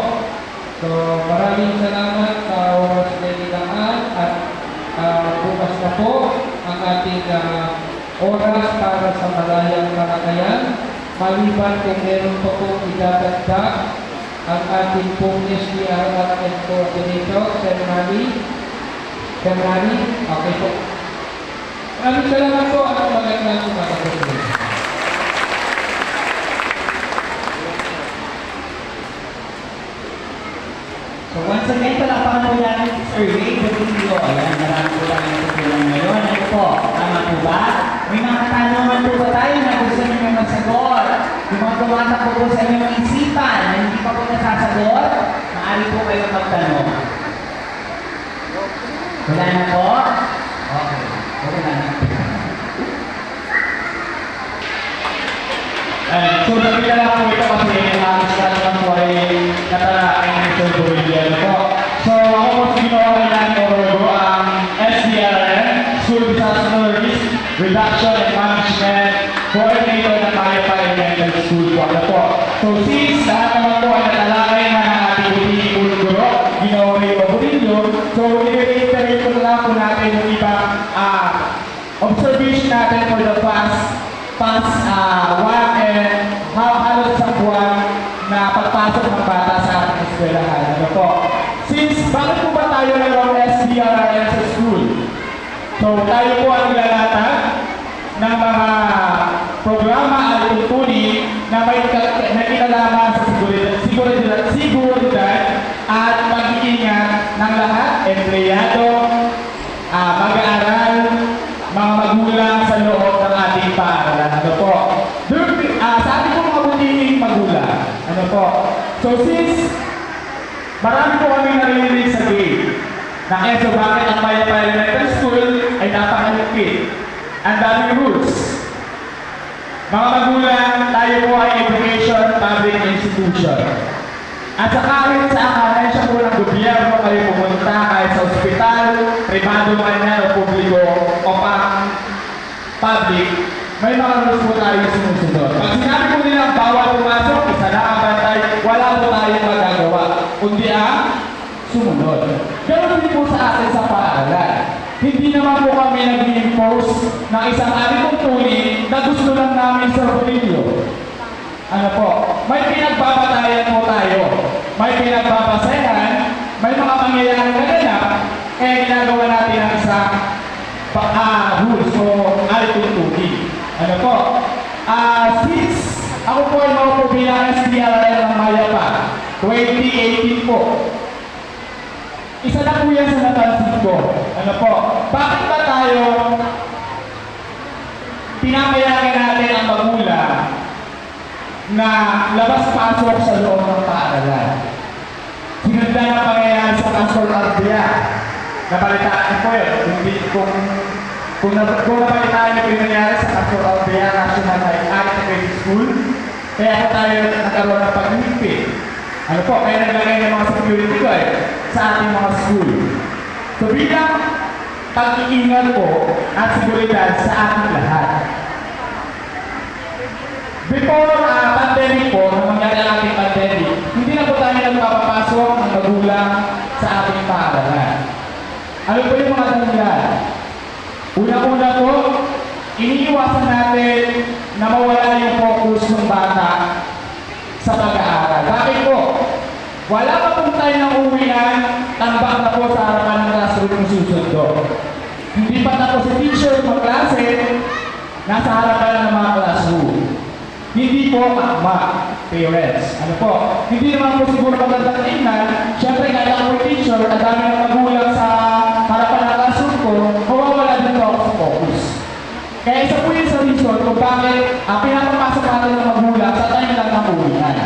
So, maraming salamat sa oras na nilaan at bukas na po ang ating oras para sa malayang kalakayan. Maliban kung meron pa po idadagdag ang ating pong SDRR and Coordinator, Sir Mari. Sir Mari, okay po. Maraming salamat po at magandang umaga. So once again, palapakan po natin si Sir Ray Batilio. Ayan, marami po tayo natutulong ngayon. Ano po, tama po ba? May mga katanungan po ba tayo na gusto niyo masagot? Yung mga tumatak po sa inyong isipan na hindi pa po nasasagot, maaari po kayo magtanong. Wala na po? Okay. Wala na. So, nakita lang po ito kasi namin sa naman po ay natalakay ng Mr. Borillian po. So, ako po si ginawa kailan ko ang SDRM, School Disaster Risk Reduction and Management Coordinator ng Mayapa Elementary School po. Ano po? So, since lahat naman po ay natalakay na ng ating buting guro, ginawa kayo Borillo, so, i-reiterate po na lang po natin yung ibang observation natin for the past one and halos sa buwan na pagpasok ng bata sa ating eskwelahan. Ano po? Since, bakit po ba tayo nagawang SDRRM sa school? So, tayo po ang nilalatag ng mga programa at tuntunin na may kinalaman sa seguridad at pag-iingat ng lahat, empleyado, mag-aaral, mga magulang sa loob ng ating paaralan. Ano po? Sa ating po mga bunting magulang. Ano po? So since marami po kami narinig sa gate na ESO bakit ang Mayapa Elementary School ay napakalupit. Ang daming rules. Mga magulang, tayo po ay education public institution. At sa kahit sa akaresya po ng gobyerno kayo pumunta kahit sa ospital, privado man yan o publiko o pang public, may mga rules po tayo sinusunod. Pag sinabi po nila bawal pumasok, isa na ang bantay, wala po tayong magagawa, kundi ang sumunod. Ganun din po sa atin sa paaralan. Hindi naman po kami nag-impose ng isang ating tuntunin na gusto lang namin sa Borillo. Ano po? May pinagbabatayan po tayo. May pinagbabasehan, may mga pangyayari na ganap, kaya ginagawa natin ang isang rules o tuntunin. Ano po? Since ako po ay maupo bilang SDRRM ng Mayapa, 2018 po. Isa na po yan sa natansin ko. Ano po? Bakit ba tayo pinapayagan natin ang magulang na labas-pasok sa loob ng paaralan? Sinunda na pangyayari sa Pastor Arbia. Nabalitaan ko yun. Kung nabalitaan yung pinangyari sa Pastor Arbia National High School, kaya po tayo nagkaroon ng pag-higpit. Ano po? Kaya naglagay ng mga security guard sa ating mga school. So bilang pag-iingat po at seguridad sa ating lahat. Before pandemic po, nang mangyari ang ating pandemic, hindi na po tayo nagpapapasok ng magulang sa ating paaralan. Ano po yung mga dahilan? Una-una po, iniiwasan natin na mawala yung focus ng bata sa pag-aaral. Bakit po? Wala pa pong tayo ng uwian, tambak na po sa harapan ng classroom ng susundo. Hindi pa tapos si teacher mag-klase, nasa harapan ng mga classroom. Hindi po akma, parents. Ano po? Hindi naman po siguro magandang tingnan. Siyempre, kaya ako yung teacher, at dami ng magulang sa harapan ng classroom ko, mawawala din po ako sa focus. Kaya isa po yung sa reason kung bakit pinapapasok natin ng magulang sa tayo lang ng uwian.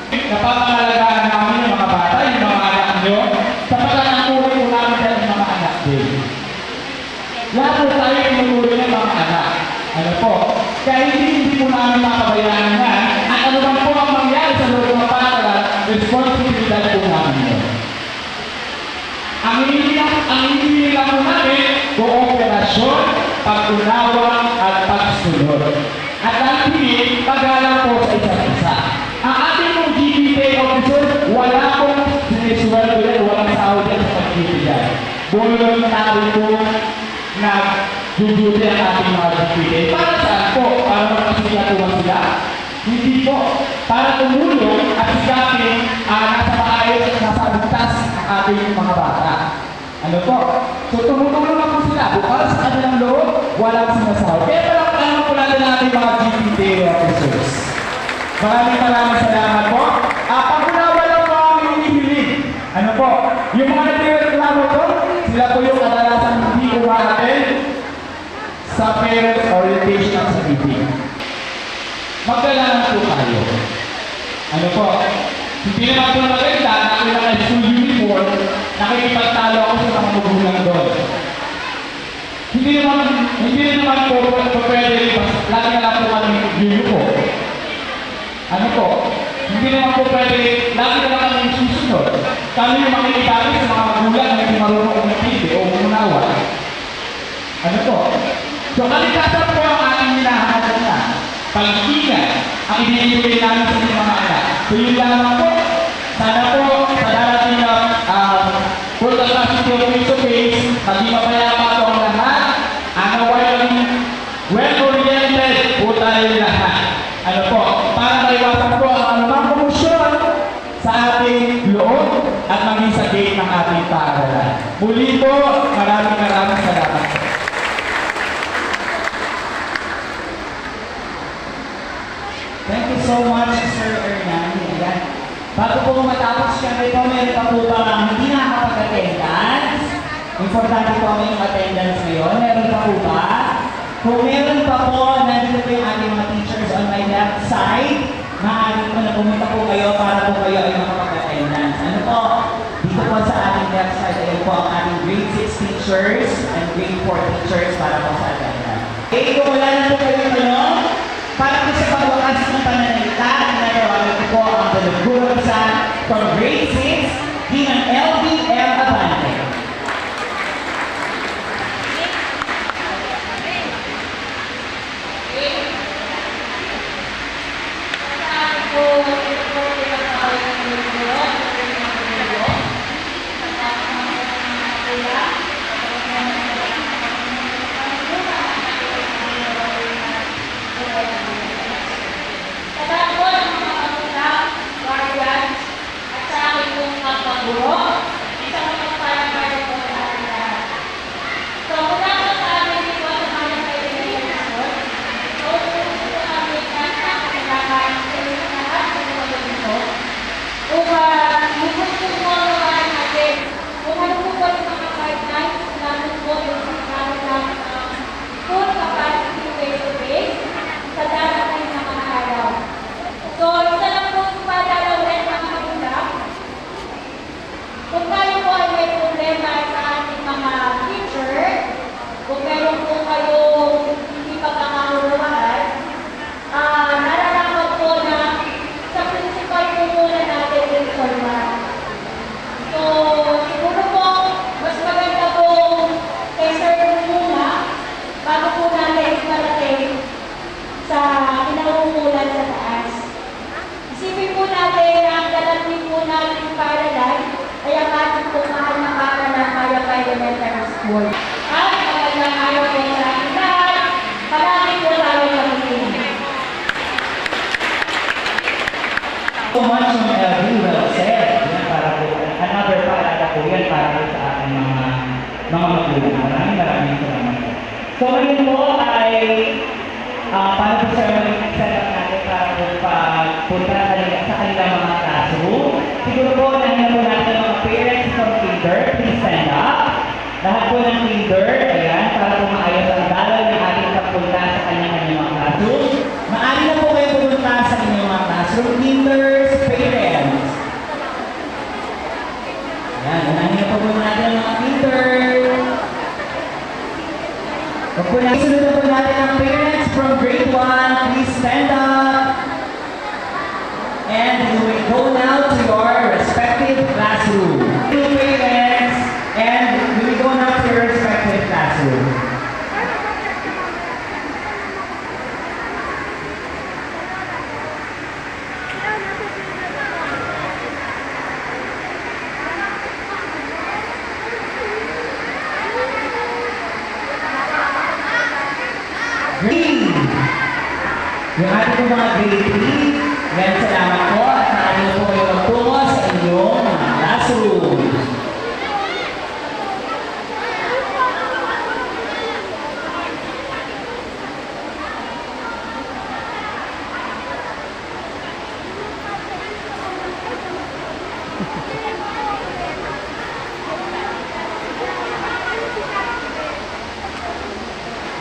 Napapangalagaan namin yung mga bata, yung mga anak nyo, sapagkat nakuha po namin yan yung mga anak din. Lahat po tayo yung magulang ng mga anak. Ano po? Kaya hindi po namin makabayaan yan. At ano man po ang mangyari sa loob ng paaralan, responsibilidad po namin yun. Ang hindi lang po namin, kooperasyon, pag-unawa at pagsunod. At manatili paggalang po sa isa't isa. Ang ating pong GPTA officer, wala pong sinisweldo yan, walang sahod yan sa pag-GPTA. Voluntary po nag-duty ang ating mga GPTA. Para saan po? Para magpasigatuhan sila? Hindi po. Para tumulong at sigapin nasa maayos at nasa ligtas ang ating mga bata. Ano po? So tumutulong na po sila. Bukal sa kanilang loob, walang sinasahod. Kaya palakpakan po natin ang ating mga GPTA officers. Maraming salamat po. Pag-unawa lang po ang hinihiling. Ano po? Yung mga nagreklamo po, sila po yung kadalasan hindi umaattend sa parents orientation at sa meeting. Magdalaman po tayo. Ano po? Hindi naman po maganda na ako yung school uniform, nakikipagtalo ako sa mga magulang doon. Hindi naman po pwede, lagi na lang po kami uniform. Ano po? Hindi naman po pwede, lagi na lang kami susunod. Kami yung makikitali sa mga magulang na hindi marunong umintindi o umunawa. Ano po? So, kalikasan po ang ating hinahanap na. Pag-iingat ang ibigay namin sa mga anak. So, yun lamang po. Sana po, sa darating na full capacity of face-to-face, maging mapayapa po ang lahat. Well-oriented po tayo lahat. Ano po? Para maiwasan po ang anumang komosyon sa ating loob at maging sa gate ng ating paaralan. Muli po, maraming salamat. Thank you so much, Sir Hernani. Ayan. Bago po matapos kami po, meron pa po ba hindi nakakapag-attendance? Importante po ang yung attendance ngayon. Meron pa po ba? Kung meron pa po, nandito po yung ating mga teachers on my left side. Maaari po na pumunta po kayo para po kayo ay makapag-attendance. Ano po? Dito po sa ating left side, ayun po ang ating grade 6 teachers and grade 4 teachers para po sa attendance. Okay, kung wala na po kayo tanong, para po sa pagwakas ng pananalita, nagawa ko po ang talagurang sa from grade 6, Ginang LBL Abante. So much on very well said. Yan para po, another paalala po yan para po sa ating mga magulang. Maraming salamat po. So ngayon po ay para po sa set up natin para po pagpunta sa kanilang mga classroom. Siguro po nahin po natin ang mga parents from kinder. Please stand up. Lahat po ng kinder, ayan, para po maayos ang dalaw ng ating pagpunta sa kanyang mga classroom. Maaari na po kayo pumunta sa inyong mga classroom, kinders, parents. Ayan, unahin na po muna natin ang mga kinders. Sunod na po natin ang parents from grade 1. Please stand up. And you will go now to your respective mga grade 3, yan, salamat po. At nakayo po kayo magtungo sa inyong mga classroom.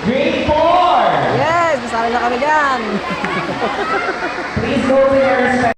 Grade 4! Yes! Masali na kami dyan! Please go to your respective